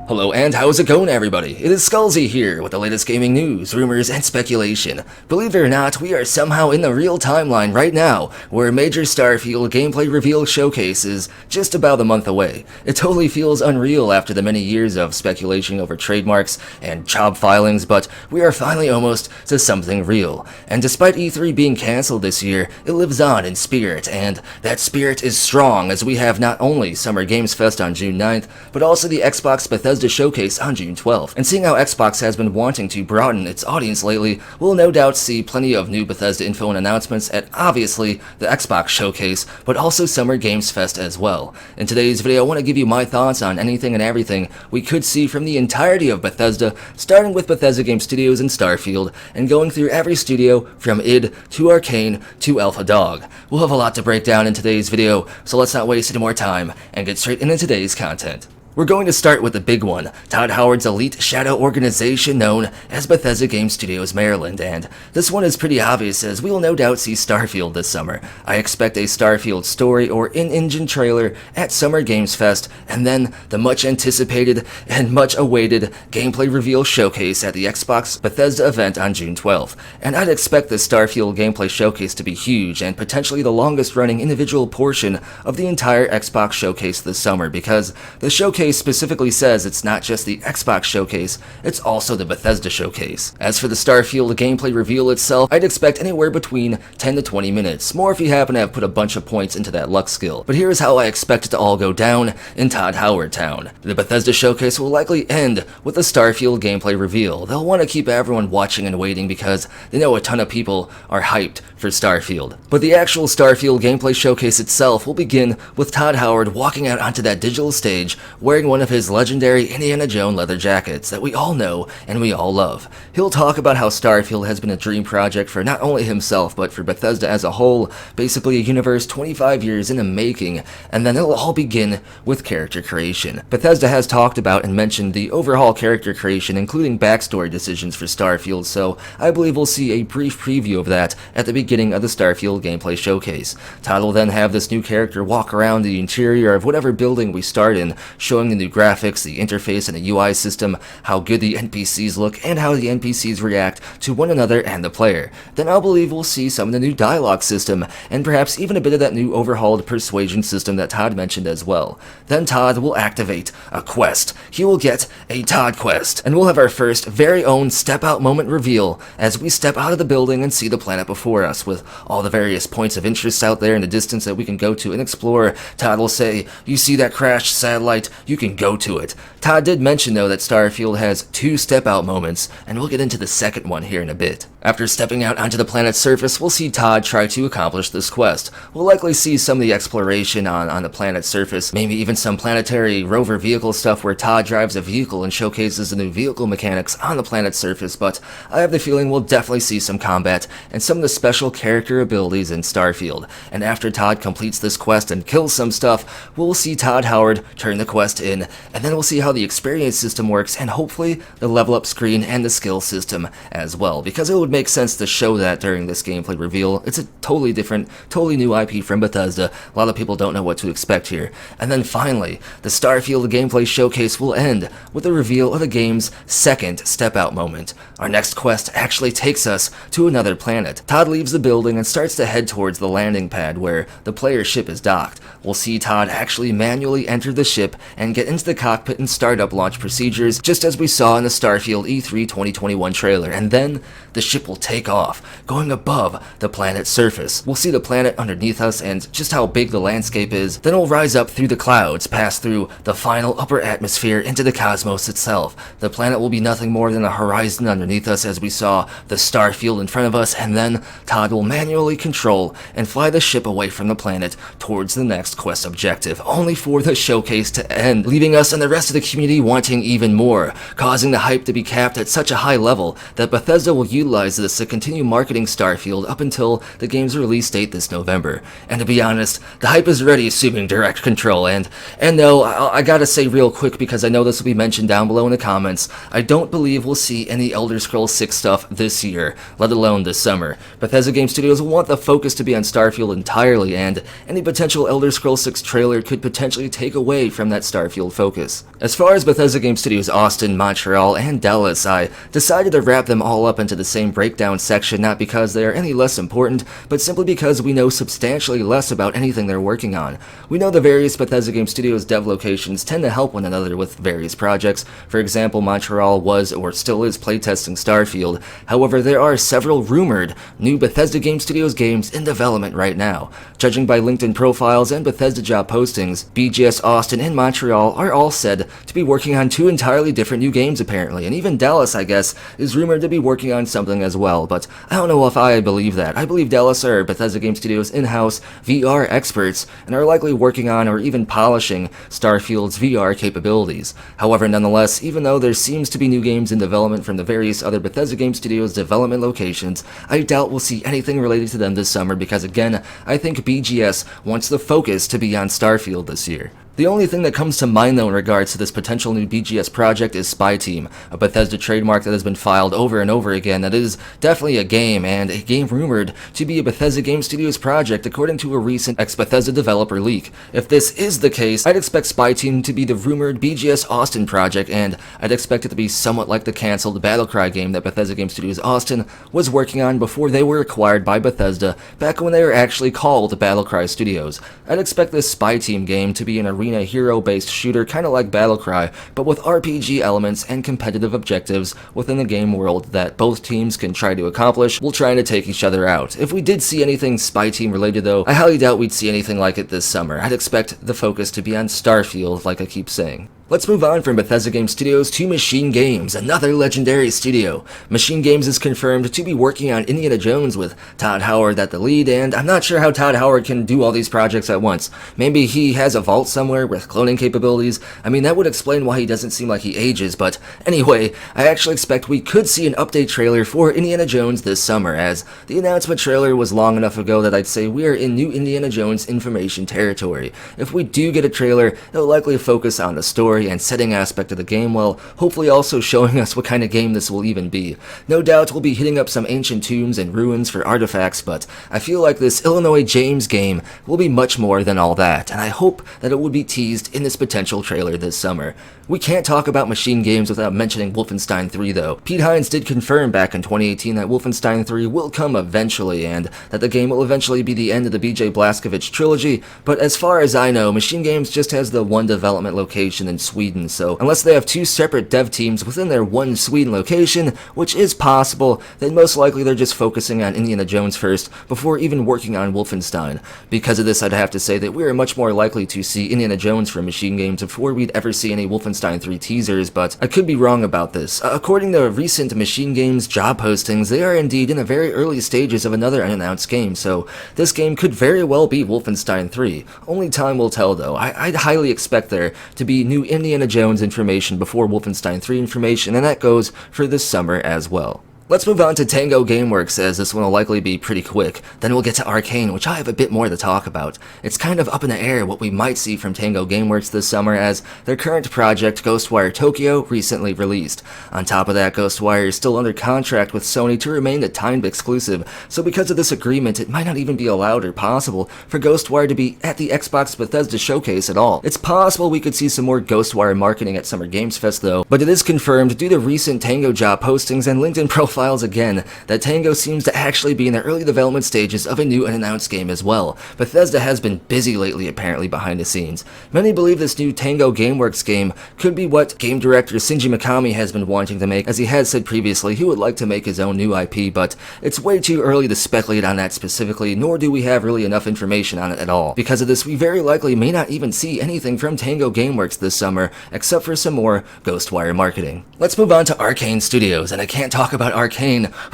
Hello and how's it going, everybody? It is Skullzi here with the latest gaming news, rumors, and speculation. Believe it or not, we are somehow in the real timeline right now, where a major Starfield gameplay reveal showcase is just about a month away. It totally feels unreal after the many years of speculation over trademarks and job filings, but we are finally almost to something real. And despite E3 being cancelled this year, it lives on in spirit, and that spirit is strong as we have not only Summer Games Fest on June 9th, but also the Xbox Bethesda showcase on June 12th. And seeing how Xbox has been wanting to broaden its audience lately, we'll no doubt see plenty of new Bethesda info and announcements at obviously the Xbox showcase, but also Summer Games Fest as well. In today's video, I want to give you my thoughts on anything and everything we could see from the entirety of Bethesda, starting with Bethesda Game Studios and Starfield, and going through every studio from id to Arcane to Alpha Dog. We'll have a lot to break down in today's video, so let's not waste any more time and get straight into today's content. We're going to start with the big one, Todd Howard's elite shadow organization known as Bethesda Game Studios Maryland, and this one is pretty obvious as we will no doubt see Starfield this summer. I expect a Starfield story or in-engine trailer at Summer Games Fest, and then the much anticipated and much awaited gameplay reveal showcase at the Xbox Bethesda event on June 12th. And I'd expect the Starfield gameplay showcase to be huge and potentially the longest running individual portion of the entire Xbox showcase this summer, because the showcase specifically says it's not just the Xbox showcase, it's also the Bethesda showcase. As for the Starfield gameplay reveal itself, I'd expect anywhere between 10 to 20 minutes, more if you happen to have put a bunch of points into that luck skill. But here's how I expect it to all go down in Todd Howard Town. The Bethesda showcase will likely end with the Starfield gameplay reveal. They'll want to keep everyone watching and waiting because they know a ton of people are hyped for Starfield. But the actual Starfield gameplay showcase itself will begin with Todd Howard walking out onto that digital stage wearing one of his legendary Indiana Jones leather jackets that we all know and we all love. He'll talk about how Starfield has been a dream project for not only himself but for Bethesda as a whole, basically a universe 25 years in the making, and then it'll all begin with character creation. Bethesda has talked about and mentioned the overhaul character creation, including backstory decisions for Starfield, so I believe we'll see a brief preview of that at the beginning of the Starfield gameplay showcase. Todd will then have this new character walk around the interior of whatever building we start in, showing the new graphics, the interface, and the UI system, how good the NPCs look, and how the NPCs react to one another and the player. Then I believe we'll see some of the new dialogue system, and perhaps even a bit of that new overhauled persuasion system that Todd mentioned as well. Then Todd will activate a quest. He will get a Todd quest, and we'll have our first very own step out moment reveal as we step out of the building and see the planet before us with all the various points of interest out there in the distance that we can go to and explore. Todd will say, "You see that crashed satellite? You can go to it." Todd did mention though that Starfield has 2 step out moments, and we'll get into the second one here in a bit. After stepping out onto the planet's surface, we'll see Todd try to accomplish this quest. We'll likely see some of the exploration on the planet's surface, maybe even some planetary rover vehicle stuff where Todd drives a vehicle and showcases the new vehicle mechanics on the planet's surface, but I have the feeling we'll definitely see some combat and some of the special character abilities in Starfield. And after Todd completes this quest and kills some stuff, we'll see Todd Howard turn the quest in, and then we'll see how the experience system works and hopefully the level up screen and the skill system as well, because it would make sense to show that during this gameplay reveal. It's a totally different, totally new IP from Bethesda. A lot of people don't know what to expect here. And then finally, the Starfield gameplay showcase will end with the reveal of the game's second step out moment. Our next quest actually takes us to another planet. Todd leaves the building and starts to head towards the landing pad where the player's ship is docked. We'll see Todd actually manually enter the ship and get into the cockpit and startup launch procedures, just as we saw in the Starfield E3 2021 trailer, and then the ship will take off, going above the planet's surface. We'll see the planet underneath us and just how big the landscape is. Then we'll rise up through the clouds, pass through the final upper atmosphere into the cosmos itself. The planet will be nothing more than a horizon underneath us as we saw the Starfield in front of us, and then Todd will manually control and fly the ship away from the planet towards the next quest objective, only for the showcase to end, leaving us and the rest of the community wanting even more, causing the hype to be capped at such a high level that Bethesda will utilize this to continue marketing Starfield up until the game's release date this November. And to be honest, the hype is already assuming direct control, and no, I gotta say real quick, because I know this will be mentioned down below in the comments, I don't believe we'll see any Elder Scrolls 6 stuff this year, let alone this summer. Bethesda Game Studios will want the focus to be on Starfield entirely, and any potential Elder Scrolls 6 trailer could potentially take away from that Starfield Starfield focus. As far as Bethesda Game Studios Austin, Montreal, and Dallas, I decided to wrap them all up into the same breakdown section, not because they are any less important, but simply because we know substantially less about anything they're working on. We know the various Bethesda Game Studios dev locations tend to help one another with various projects. For example, Montreal was or still is playtesting Starfield. However, there are several rumored new Bethesda Game Studios games in development right now. Judging by LinkedIn profiles and Bethesda job postings, BGS Austin and Montreal are all said to be working on 2 entirely different new games apparently, and even Dallas, I guess, is rumored to be working on something as well, but I don't know if I believe that. I believe Dallas are Bethesda Game Studios in-house VR experts and are likely working on or even polishing Starfield's VR capabilities. However, nonetheless, even though there seems to be new games in development from the various other Bethesda Game Studios development locations, I doubt we'll see anything related to them this summer because again, I think BGS wants the focus to be on Starfield this year. The only thing that comes to mind though in regards to this potential new BGS project is Spy Team, a Bethesda trademark that has been filed over and over again that is definitely a game, and a game rumored to be a Bethesda Game Studios project according to a recent ex-Bethesda developer leak. If this is the case, I'd expect Spy Team to be the rumored BGS Austin project, and I'd expect it to be somewhat like the cancelled Battlecry game that Bethesda Game Studios Austin was working on before they were acquired by Bethesda back when they were actually called Battlecry Studios. I'd expect this Spy Team game to be an arena hero-based shooter kinda like Battlecry, but with RPG elements and competitive objectives within the game world that both teams can try to accomplish while trying to take each other out. If we did see anything Spy Team related though, I highly doubt we'd see anything like it this summer. I'd expect the focus to be on Starfield like I keep saying. Let's move on from Bethesda Game Studios to Machine Games, another legendary studio. Machine Games is confirmed to be working on Indiana Jones with Todd Howard at the lead, and I'm not sure how Todd Howard can do all these projects at once. Maybe he has a vault somewhere with cloning capabilities. I mean, that would explain why he doesn't seem like he ages, but anyway, I actually expect we could see an update trailer for Indiana Jones this summer, as the announcement trailer was long enough ago that I'd say we are in new Indiana Jones information territory. If we do get a trailer, it'll likely focus on the story and setting aspect of the game, while hopefully also showing us what kind of game this will even be. No doubt we'll be hitting up some ancient tombs and ruins for artifacts, but I feel like this Illinois James game will be much more than all that, and I hope that it would be teased in this potential trailer this summer. We can't talk about Machine Games without mentioning Wolfenstein 3 though. Pete Hines did confirm back in 2018 that Wolfenstein 3 will come eventually, and that the game will eventually be the end of the BJ Blazkowicz trilogy, but as far as I know, Machine Games just has the one development location in Sweden, so unless they have 2 separate dev teams within their one Sweden location, which is possible, then most likely they're just focusing on Indiana Jones first before even working on Wolfenstein. Because of this, I'd have to say that we are much more likely to see Indiana Jones from Machine Games before we'd ever see any Wolfenstein 3 teasers, but I could be wrong about this. According to recent Machine Games job postings, they are indeed in the very early stages of another unannounced game, so this game could very well be Wolfenstein 3. Only time will tell though. I'd highly expect there to be new Indiana Jones information before Wolfenstein 3 information, and that goes for this summer as well. Let's move on to Tango Gameworks, as this one will likely be pretty quick. Then we'll get to Arcane, which I have a bit more to talk about. It's kind of up in the air what we might see from Tango Gameworks this summer, as their current project, Ghostwire Tokyo, recently released. On top of that, Ghostwire is still under contract with Sony to remain a timed exclusive, so because of this agreement, it might not even be allowed or possible for Ghostwire to be at the Xbox Bethesda showcase at all. It's possible we could see some more Ghostwire marketing at Summer Games Fest though, but it is confirmed due to recent Tango job postings and LinkedIn profiles again that Tango seems to actually be in the early development stages of a new unannounced game as well. Bethesda has been busy lately apparently behind the scenes. Many believe this new Tango Gameworks game could be what game director Shinji Mikami has been wanting to make, as he had said previously he would like to make his own new IP, but it's way too early to speculate on that specifically, nor do we have really enough information on it at all. Because of this, we very likely may not even see anything from Tango Gameworks this summer, except for some more Ghostwire marketing. Let's move on to Arcane Studios, and I can't talk about Arcane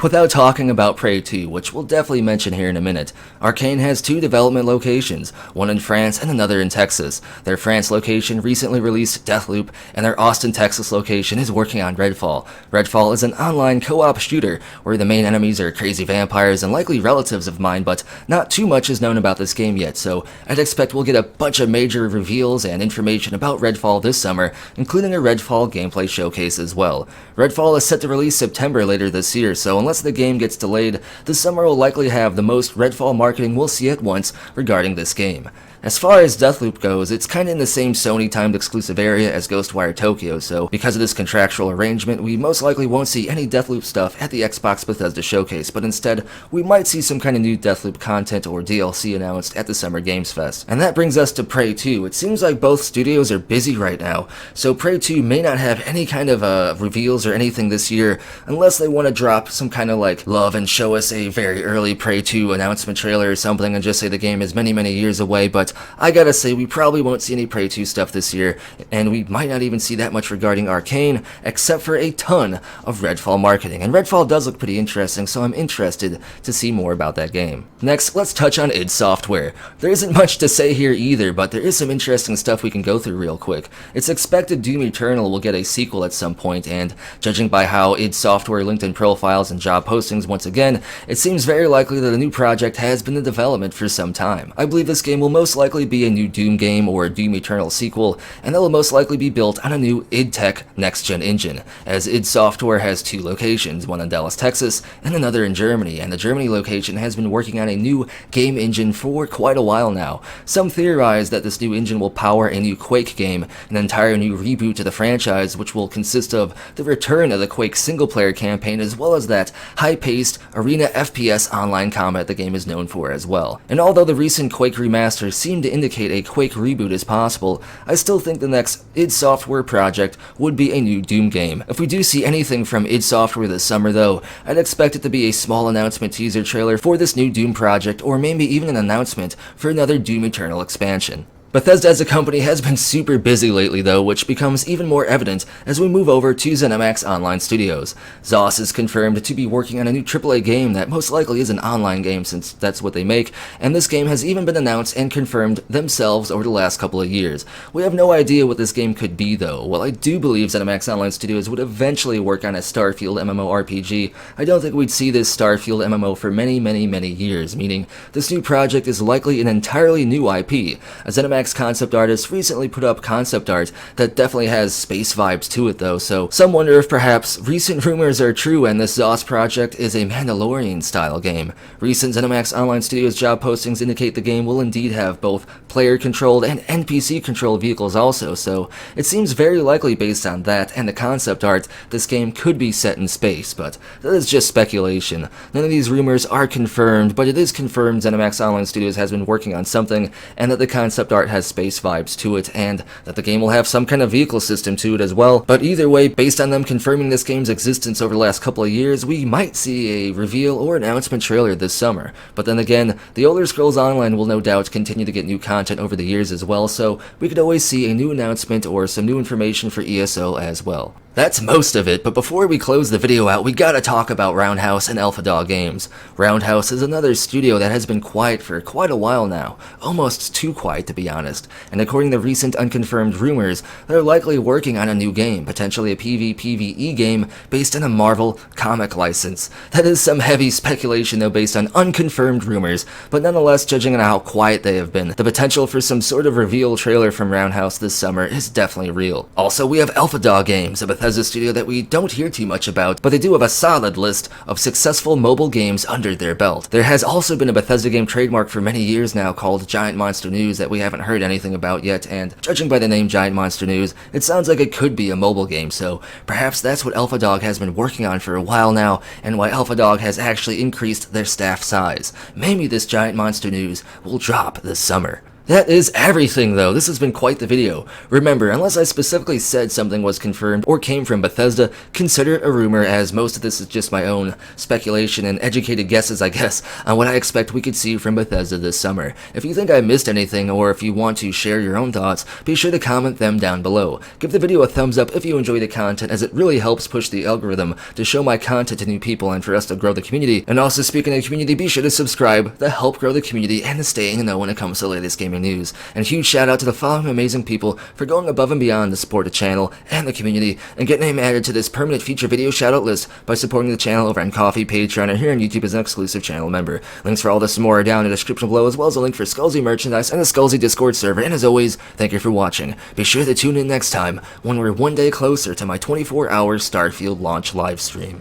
without talking about Prey 2, which we'll definitely mention here in a minute. Arcane has 2 development locations, one in France and another in Texas. Their France location recently released Deathloop, and their Austin, Texas location is working on Redfall. Redfall is an online co-op shooter where the main enemies are crazy vampires and likely relatives of mine, but not too much is known about this game yet, so I'd expect we'll get a bunch of major reveals and information about Redfall this summer, including a Redfall gameplay showcase as well. Redfall is set to release September later this year, so unless the game gets delayed, the summer will likely have the most Redfall marketing we'll see at once regarding this game. As far as Deathloop goes, it's kinda in the same Sony timed exclusive area as Ghostwire Tokyo, so because of this contractual arrangement, we most likely won't see any Deathloop stuff at the Xbox Bethesda showcase, but instead, we might see some kind of new Deathloop content or DLC announced at the Summer Games Fest. And that brings us to Prey 2. It seems like both studios are busy right now, so Prey 2 may not have any kind of reveals or anything this year, unless they want to drop some kind of like love and show us a very early Prey 2 announcement trailer or something and just say the game is many, many years away, but I gotta say, we probably won't see any Prey 2 stuff this year, and we might not even see that much regarding Arcane, except for a ton of Redfall marketing. And Redfall does look pretty interesting, so I'm interested to see more about that game. Next, let's touch on id Software. There isn't much to say here either, but there is some interesting stuff we can go through real quick. It's expected Doom Eternal will get a sequel at some point, and judging by how id Software LinkedIn profiles and job postings once again, it seems very likely that a new project has been in development for some time. I believe this game will most likely be a new Doom game or a Doom Eternal sequel, and that will most likely be built on a new id Tech next-gen engine, as id Software has two locations, one in Dallas, Texas, and another in Germany, and the Germany location has been working on a new game engine for quite a while now. Some theorize that this new engine will power a new Quake game, an entire new reboot to the franchise, which will consist of the return of the Quake single-player campaign, as well as that high-paced arena FPS online combat the game is known for as well. And although the recent Quake remasters seem to indicate a Quake reboot is possible, I still think the next id Software project would be a new Doom game. If we do see anything from id Software this summer though, I'd expect it to be a small announcement teaser trailer for this new Doom project, or maybe even an announcement for another Doom Eternal expansion. Bethesda as a company has been super busy lately though, which becomes even more evident as we move over to ZeniMax Online Studios. ZOS is confirmed to be working on a new AAA game that most likely is an online game since that's what they make, and this game has even been announced and confirmed themselves over the last couple of years. We have no idea what this game could be though. While I do believe ZeniMax Online Studios would eventually work on a Starfield MMORPG, I don't think we'd see this Starfield MMO for many, many, many years, meaning this new project is likely an entirely new IP. As ZeniMax concept artist recently put up concept art that definitely has space vibes to it though, so some wonder if perhaps recent rumors are true and this ZOS project is a Mandalorian style game. Recent ZeniMax Online Studios job postings indicate the game will indeed have both player controlled and NPC controlled vehicles also, so it seems very likely based on that and the concept art this game could be set in space, but that is just speculation. None of these rumors are confirmed, but it is confirmed ZeniMax Online Studios has been working on something and that the concept art has space vibes to it, and that the game will have some kind of vehicle system to it as well. But either way, based on them confirming this game's existence over the last couple of years, we might see a reveal or announcement trailer this summer. But then again, the Elder Scrolls Online will no doubt continue to get new content over the years as well, so we could always see a new announcement or some new information for ESO as well. That's most of it, but before we close the video out, we gotta talk about Roundhouse and Alpha Dog Games. Roundhouse is another studio that has been quiet for quite a while now, almost too quiet to be honest, and according to recent unconfirmed rumors, they're likely working on a new game, potentially a PvPvE game based on a Marvel comic license. That is some heavy speculation though based on unconfirmed rumors, but nonetheless, judging on how quiet they have been, the potential for some sort of reveal trailer from Roundhouse this summer is definitely real. Also, we have Alpha Dog Games, a Bethesda studio that we don't hear too much about, but they do have a solid list of successful mobile games under their belt. There has also been a Bethesda game trademark for many years now called Giant Monster News that we haven't heard anything about yet, and judging by the name Giant Monster News, it sounds like it could be a mobile game, so perhaps that's what Alpha Dog has been working on for a while now, and why Alpha Dog has actually increased their staff size. Maybe this Giant Monster News will drop this summer. That is everything though. This has been quite the video. Remember, unless I specifically said something was confirmed or came from Bethesda, consider it a rumor, as most of this is just my own speculation and educated guesses, I guess, on what I expect we could see from Bethesda this summer. If you think I missed anything, or if you want to share your own thoughts, be sure to comment them down below. Give the video a thumbs up if you enjoy the content, as it really helps push the algorithm to show my content to new people and for us to grow the community. And also, speaking of the community, be sure to subscribe to help grow the community and to stay in the know when it comes to the latest gaming news. And a huge shout out to the following amazing people for going above and beyond to support the channel and the community and get name added to this permanent feature video shout out list by supporting the channel over on Ko-fi, Patreon, and here on YouTube as an exclusive channel member. Links for all this and more are down in the description below, as well as a link for Skullzi merchandise and the Skullzi Discord server. And as always, thank you for watching. Be sure to tune in next time when we're one day closer to my 24-hour Starfield launch livestream.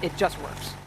it just works.